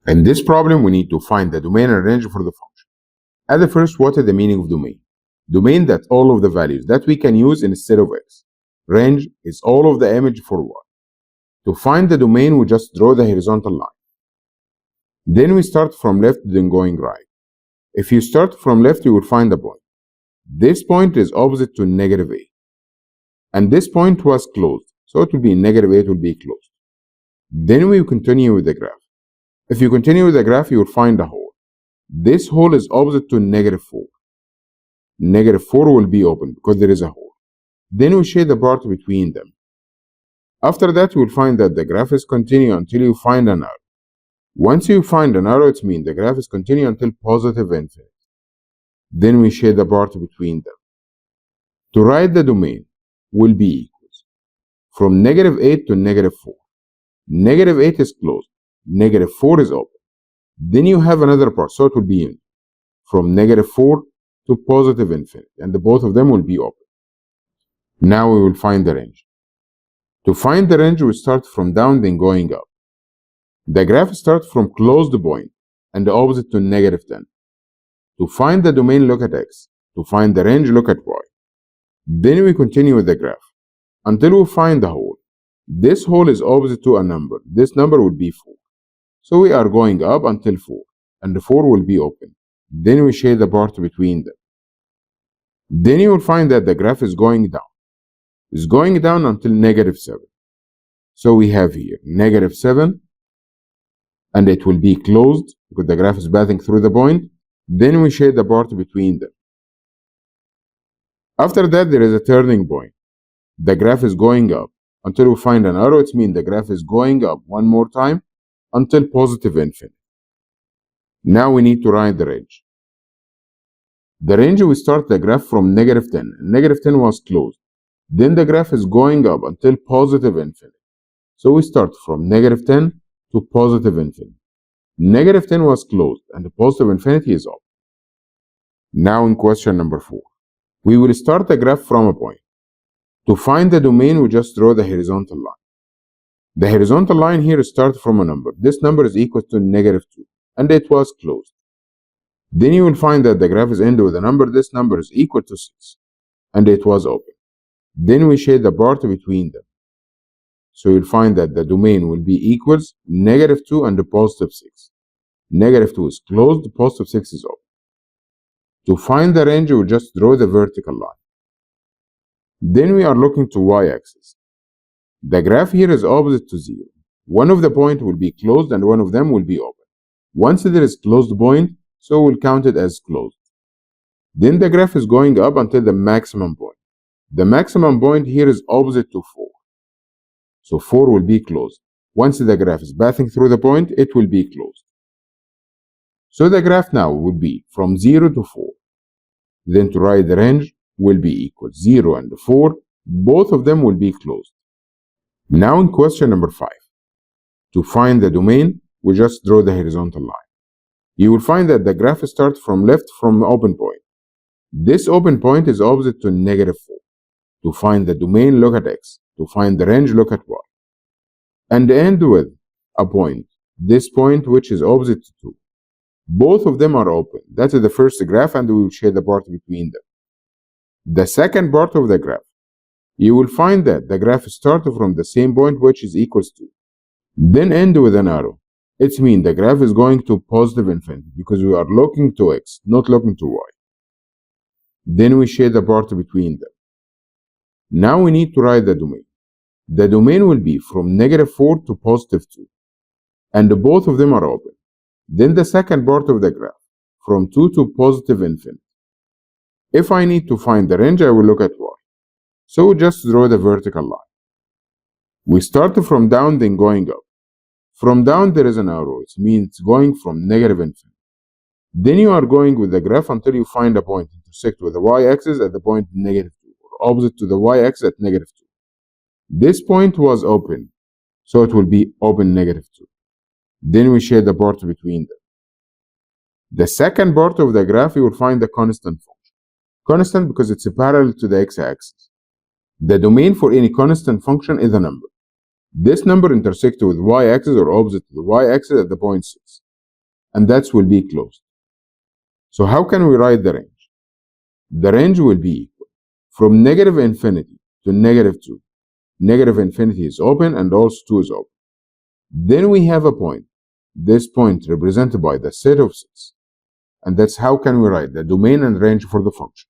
In this problem, we need to find the domain and range for the function. At the first, what is the meaning of domain? Domain, that's all of the values that we can use instead of x. Range is all of the image for y. To find the domain, we just draw the horizontal line. Then we start from left, then going right. If you start from left, you will find a point. This point is opposite to negative a. And this point was closed, so it will be negative a, it will be closed. Then we continue with the graph. If you continue with the graph, you will find a hole. This hole is opposite to negative 4. Negative 4 will be open because there is a hole. Then we shade the part between them. After that, you will find that the graph is continuous until you find an arrow. Once you find an arrow, it means the graph is continuous until positive infinity. Then we shade the part between them. To write the domain will be equals from negative 8 to negative 4. Negative 8 is closed. Negative 4 is open. Then you have another part, so it will be from negative 4 to positive infinity, and both of them will be open. Now we will find the range. To find the range, we start from down, then going up. The graph starts from closed point and the opposite to negative 10. To find the domain, look at x. To find the range, look at y. Then we continue with the graph until we find the hole. This hole is opposite to a number. This number will be 4. So we are going up until 4, and the 4 will be open. Then we shade the part between them. Then you will find that the graph is going down. It's going down until negative 7. So we have here negative 7, and it will be closed because the graph is passing through the point. Then we shade the part between them. After that, there is a turning point. The graph is going up until we find an arrow. It means the graph is going up one more time until positive infinity. Now we need to write the range. The range, we start the graph from negative 10. Negative 10 was closed. Then the graph is going up until positive infinity. So we start from negative 10 to positive infinity. Negative 10 was closed and the positive infinity is open. Now in question number 4, we will start the graph from a point. To find the domain, we just draw the horizontal line. The horizontal line here starts from a number. This number is equal to negative 2, and it was closed. Then you will find that the graph is ended with a number. This number is equal to 6, and it was open. Then we shade the part between them. So you'll find that the domain will be equals negative 2 and the positive 6. Negative 2 is closed, the positive 6 is open. To find the range, we'll just draw the vertical line. Then we are looking to y-axis. The graph here is opposite to 0. One of the points will be closed and one of them will be open. Once there is closed point, so we'll count it as closed. Then the graph is going up until the maximum point. The maximum point here is opposite to 4. So 4 will be closed. Once the graph is passing through the point, it will be closed. So the graph now will be from 0 to 4. Then to write the range will be equal 0 and 4. Both of them will be closed. Now in question number 5. To find the domain, we just draw the horizontal line. You will find that the graph starts from left from the open point. This open point is opposite to negative 4. To find the domain, look at x. To find the range, look at y. And end with a point. This point which is opposite to 2. Both of them are open. That is the first graph, and we will shade the part between them. The second part of the graph, you will find that the graph starts from the same point which is equals to. Then end with an arrow. It means the graph is going to positive infinity because we are looking to x, not looking to y. Then we shade the part between them. Now we need to write the domain. The domain will be from negative 4 to positive 2. And both of them are open. Then the second part of the graph, from 2 to positive infinity. If I need to find the range, I will look at y. So just draw the vertical line. We start from down, then going up. From down, there is an arrow. It means it's going from negative infinity. Then you are going with the graph until you find a point intersect with the y-axis at the point negative 2, or opposite to the y-axis at negative 2. This point was open, so it will be open negative 2. Then we shade the part between them. The second part of the graph, you will find the constant function. Constant because it's parallel to the x-axis. The domain for any constant function is a number. This number intersects with y-axis or opposite to the y-axis at the point 6. and that will be closed. So how can we write the range? The range will be equal from negative infinity to negative 2. Negative infinity is open and also 2 is open. Then we have a point. This point represented by the set of sets. And that's how can we write the domain and range for the function.